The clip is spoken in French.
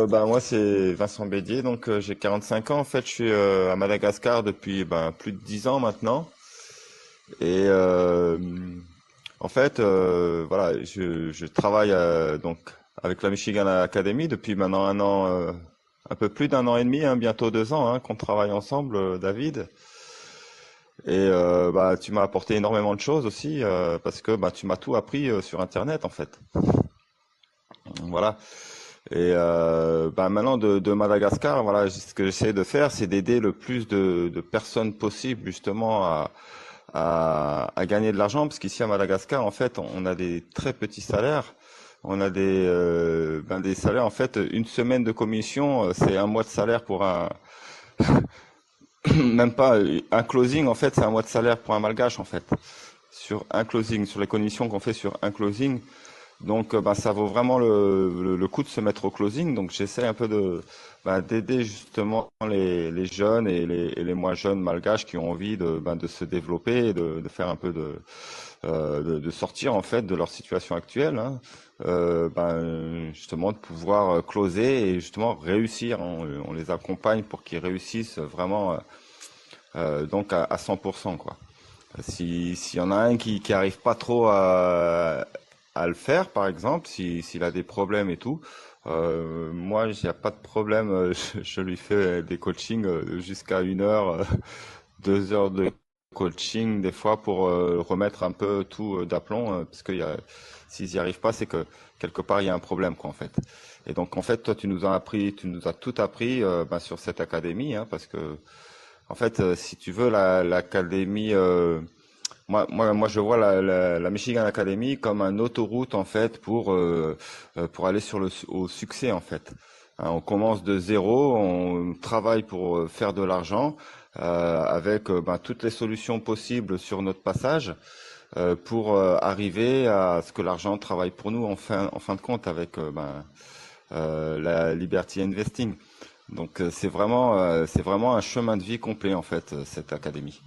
Moi c'est Vincent Bédier, donc j'ai 45 ans. En fait, je suis à Madagascar depuis plus de 10 ans maintenant. Et en fait, voilà, je travaille donc avec la Michigan Academy depuis maintenant un an, un peu plus d'un an et demi, hein, bientôt 2 ans, hein, qu'on travaille ensemble, David. Et tu m'as apporté énormément de choses aussi parce que tu m'as tout appris sur Internet en fait. Voilà. Et maintenant de Madagascar, voilà, ce que j'essaie de faire, c'est d'aider le plus de personnes possible justement à gagner de l'argent, parce qu'ici à Madagascar, en fait, on a des très petits salaires. On a des salaires, en fait, une semaine de commission, c'est un mois de salaire pour un, même pas un closing, en fait, c'est un mois de salaire pour un malgache, en fait, sur un closing, sur les commissions qu'on fait sur un closing. Donc, ça vaut vraiment le coup de se mettre au closing. Donc, j'essaie un peu d'aider justement les jeunes et les moins jeunes malgaches qui ont envie de se développer, et de faire un peu de sortir en fait de leur situation actuelle, hein. Justement de pouvoir closer et justement réussir. On les accompagne pour qu'ils réussissent vraiment donc à 100% quoi. S'il y en a un qui arrive pas trop à le faire, par exemple, s'il a des problèmes et tout, moi, il n'y a pas de problème. Je lui fais des coachings jusqu'à 1 heure, 2 heures de coaching des fois pour remettre un peu tout d'aplomb, parce que s'ils n'y arrivent pas, c'est que quelque part il y a un problème, quoi, en fait. Et donc, en fait, toi, tu nous as tout appris sur cette académie, hein, parce que en fait, si tu veux, l'académie, moi, je vois la Michigan Academy comme un autoroute en fait pour aller au succès en fait. Hein, on commence de zéro, on travaille pour faire de l'argent avec toutes les solutions possibles sur notre passage pour arriver à ce que l'argent travaille pour nous en fin de compte avec la Liberty Investing. Donc c'est vraiment un chemin de vie complet en fait cette académie.